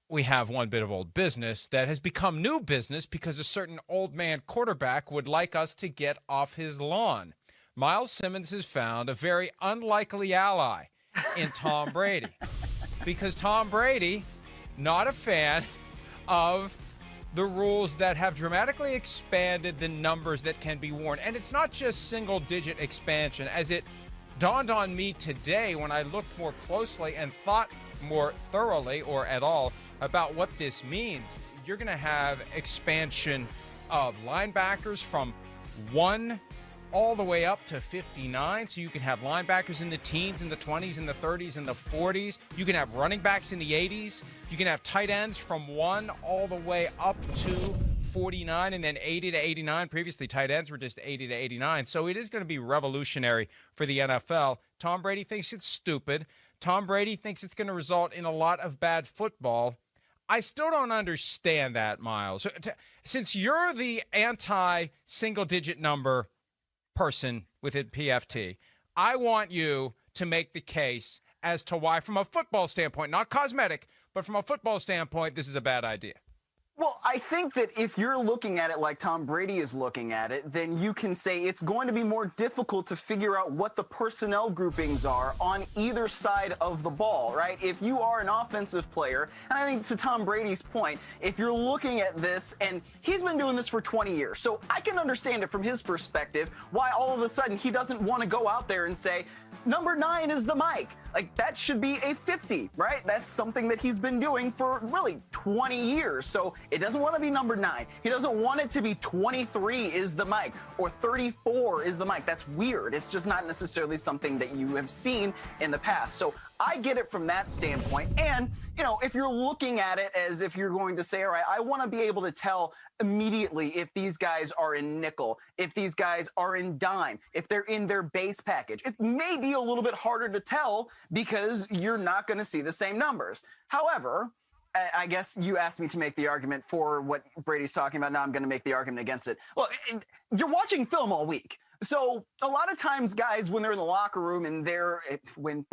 we have one bit of old business that has become new business because a certain old man quarterback would like us to get off his lawn. Myles Simmons has found a very unlikely ally in Tom Brady because Tom Brady, not a fan of the rules that have dramatically expanded the numbers that can be worn. And it's not just single-digit expansion, as it dawned on me today when I looked more closely and thought more thoroughly or at all about what this means. You're going to have expansion of linebackers from 1 all the way up to 59. So you can have linebackers in the teens, in the 20s, in the 30s, in the 40s. You can have running backs in the 80s. You can have tight ends from 1 all the way up to 49 and then 80 to 89. Previously, tight ends were just 80 to 89. So it is going to be revolutionary for the NFL. Tom Brady thinks it's stupid. Tom Brady thinks it's going to result in a lot of bad football. I still don't understand that, Myles. Since you're the anti-single-digit number person within PFT, I want you to make the case as to why, from a football standpoint, not cosmetic, but from a football standpoint, this is a bad idea. Well, I think that if you're looking at it like Tom Brady is looking at it, then you can say it's going to be more difficult to figure out what the personnel groupings are on either side of the ball, right? If you are an offensive player, and I think to Tom Brady's point, if you're looking at this, and he's been doing this for 20 years, so I can understand it from his perspective, why all of a sudden he doesn't want to go out there and say, number 9 is the mic. Like, that should be a 50, right? That's something that he's been doing for really 20 years. So it doesn't want to be number 9. He doesn't want it to be 23 is the mic or 34 is the mic. That's weird. It's just not necessarily something that you have seen in the past. So I get it from that standpoint. And, you know, if you're looking at it as if you're going to say, all right, I want to be able to tell immediately if these guys are in nickel, if these guys are in dime, if they're in their base package. It may be a little bit harder to tell because you're not going to see the same numbers. However, I guess you asked me to make the argument for what Brady's talking about. Now I'm going to make the argument against it. Well, you're watching film all week. So a lot of times guys, when they're in the locker room and when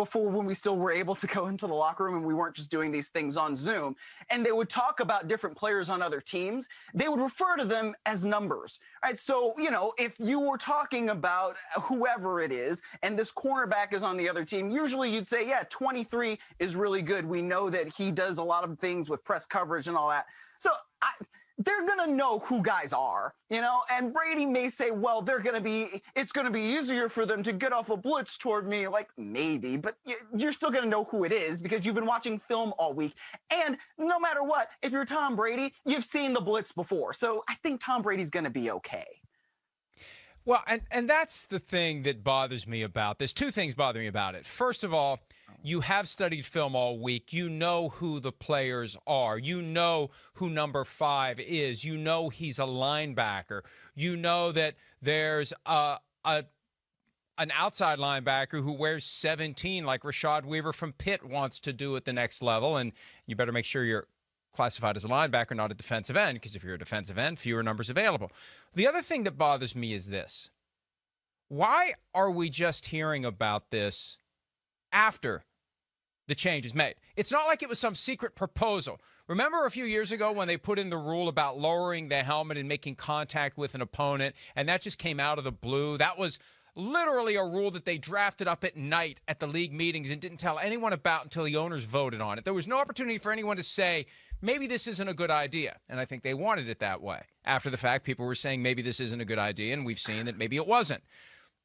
we still were able to go into the locker room and we weren't just doing these things on Zoom, and they would talk about different players on other teams, they would refer to them as numbers, right? So, you know, if you were talking about whoever it is and this cornerback is on the other team, usually you'd say, yeah, 23 is really good. We know that he does a lot of things with press coverage and all that. So they're going to know who guys are, you know, and Brady may say, well, it's going to be easier for them to get off a blitz toward me. Like, maybe, but you're still going to know who it is because you've been watching film all week. And no matter what, if you're Tom Brady, you've seen the blitz before. So I think Tom Brady's going to be okay. Well, and that's the thing that bothers me about this. 2 things bother me about it. First of all, you have studied film all week. You know who the players are. You know who number 5 is. You know he's a linebacker. You know that there's an outside linebacker who wears 17 like Rashad Weaver from Pitt wants to do at the next level. And you better make sure you're classified as a linebacker, not a defensive end, because if you're a defensive end, fewer numbers available. The other thing that bothers me is this. Why are we just hearing about this after the change is made? It's not like it was some secret proposal. Remember a few years ago when they put in the rule about lowering the helmet and making contact with an opponent, and that just came out of the blue? That was literally a rule that they drafted up at night at the league meetings and didn't tell anyone about until the owners voted on it. There was no opportunity for anyone to say, maybe this isn't a good idea. And I think they wanted it that way. After the fact, people were saying maybe this isn't a good idea, and we've seen that maybe it wasn't.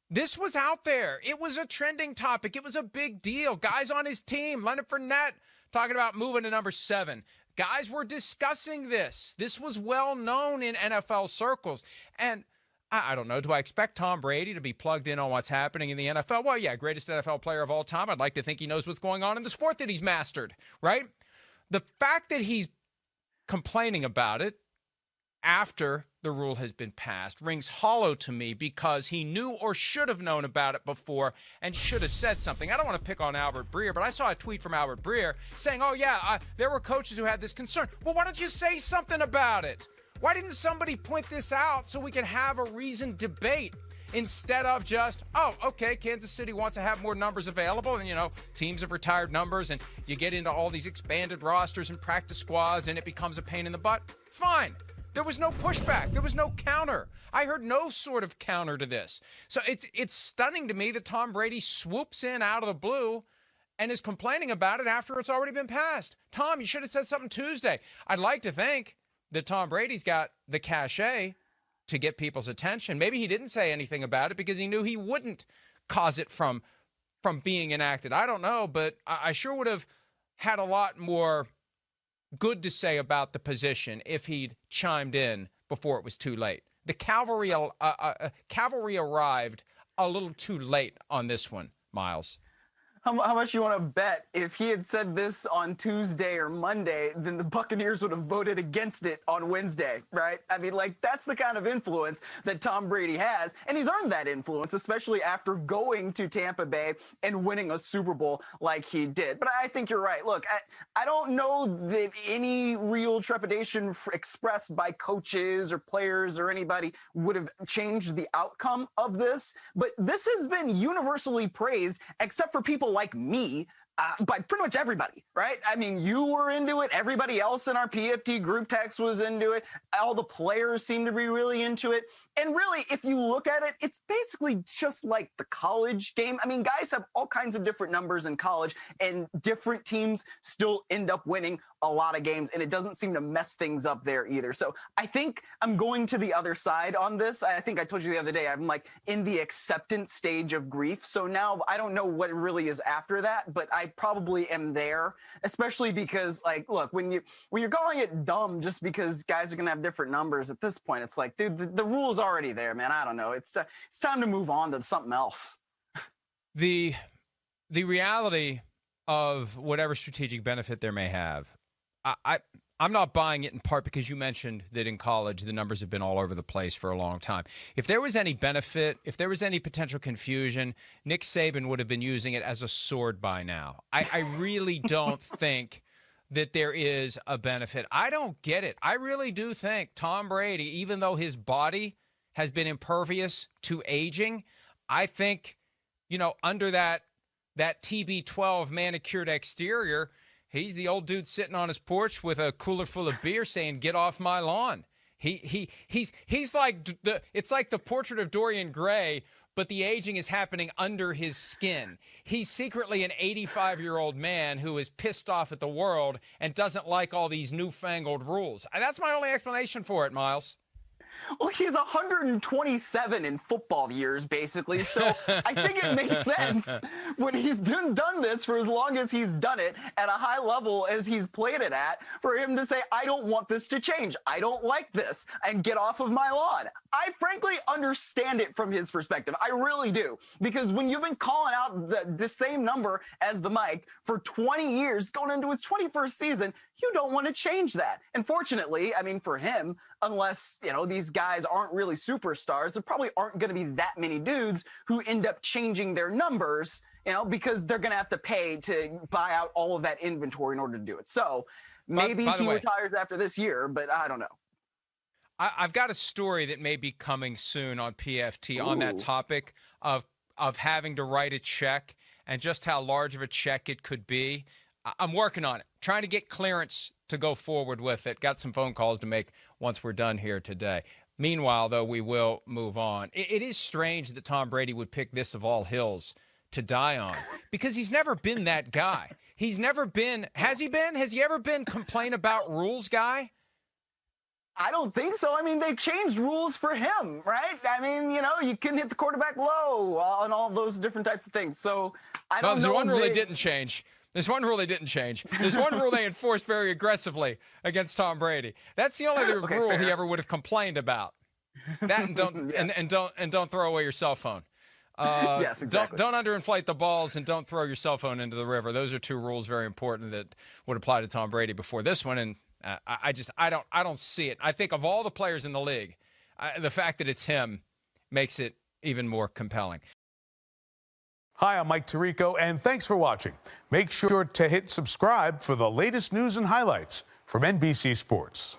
This was out there. It was a trending topic. It was a big deal. Guys on his team, Leonard Fournette, talking about moving to number 7. Guys were discussing this. This was well known in NFL circles. And I don't know, do I expect Tom Brady to be plugged in on what's happening in the NFL? Well, yeah, greatest NFL player of all time. I'd like to think he knows what's going on in the sport that he's mastered, right? The fact that he's complaining about it after the rule has been passed rings hollow to me because he knew or should have known about it before and should have said something. I don't want to pick on Albert Breer, but I saw a tweet from Albert Breer saying, oh, yeah, there were coaches who had this concern. Well, why don't you say something about it? Why didn't somebody point this out so we could have a reasoned debate? instead of just, oh, okay, Kansas City wants to have more numbers available, and, teams have retired numbers, and you get into all these expanded rosters and practice squads, and it becomes a pain in the butt. Fine. There was no pushback. There was no counter. I heard no sort of counter to this. So it's stunning to me that Tom Brady swoops in out of the blue and is complaining about it after it's already been passed. Tom, you should have said something Tuesday. I'd like to think that Tom Brady's got the cachet to get people's attention. Maybe he didn't say anything about it because he knew he wouldn't cause it from being enacted. I don't know, but I sure would have had a lot more good to say about the position if he'd chimed in before it was too late. The cavalry arrived a little too late on this one, Myles. How much you want to bet if he had said this on Tuesday or Monday, then the Buccaneers would have voted against it on Wednesday, right? I mean, that's the kind of influence that Tom Brady has, and he's earned that influence, especially after going to Tampa Bay and winning a Super Bowl like he did. But I think you're right. Look, I don't know that any real trepidation expressed by coaches or players or anybody would have changed the outcome of this, but this has been universally praised, except for people like me, by pretty much everybody, right? I mean, you were into it. Everybody else in our PFT group text was into it. All the players seem to be really into it. And really, if you look at it, it's basically just like the college game. I mean, guys have all kinds of different numbers in college, and different teams still end up winning a lot of games, and it doesn't seem to mess things up there either. So I think I'm going to the other side on this. I think I told you the other day, I'm in the acceptance stage of grief. So now I don't know what really is after that, but I probably am there, especially because look, when you're calling it dumb just because guys are going to have different numbers at this point, it's like, dude, the rule's already there, man. I don't know. It's time to move on to something else. The reality of whatever strategic benefit there may have, I'm not buying it in part because you mentioned that in college the numbers have been all over the place for a long time. If there was any benefit, if there was any potential confusion, Nick Saban would have been using it as a sword by now. I really don't think that there is a benefit. I don't get it. I really do think Tom Brady, even though his body has been impervious to aging, I think, under that TB12 manicured exterior, he's the old dude sitting on his porch with a cooler full of beer saying, "Get off my lawn." He's like it's like the portrait of Dorian Gray, but the aging is happening under his skin. He's secretly an 85-year-old man who is pissed off at the world and doesn't like all these newfangled rules. That's my only explanation for it, Myles. Well, he's 127 in football years, basically. So I think it makes sense when he's done this for as long as he's done it at a high level as he's played it at, for him to say, I don't want this to change. I don't like this, and get off of my lawn. I frankly understand it from his perspective. I really do. Because when you've been calling out the same number as the mic for 20 years, going into his 21st season, you don't want to change that. And fortunately, I mean, for him, unless, these guys aren't really superstars, there probably aren't going to be that many dudes who end up changing their numbers, because they're going to have to pay to buy out all of that inventory in order to do it. So maybe he retires after this year, but I don't know. I've got a story that may be coming soon on PFT on that topic of having to write a check and just how large of a check it could be. I'm working on it, trying to get clearance to go forward with it. Got some phone calls to make once we're done here today. Meanwhile, though, we will move on. It is strange that Tom Brady would pick this of all hills to die on, because he's never been that guy. He's never been – has he been? Has he ever been complain about rules guy? I don't think so. I mean, they changed rules for him, right? I mean, you couldn't hit the quarterback low and all those different types of things. So I don't know. There's one rule they didn't change. There's one rule they didn't change. There's one rule they enforced very aggressively against Tom Brady. That's the only rule fair. He ever would have complained about. That and don't and don't throw away your cell phone. Yes, exactly. Don't underinflate the balls, and don't throw your cell phone into the river. Those are two rules very important that would apply to Tom Brady before this one. And I don't see it. I think of all the players in the league, the fact that it's him makes it even more compelling. Hi, I'm Mike Tirico, and thanks for watching. Make sure to hit subscribe for the latest news and highlights from NBC Sports.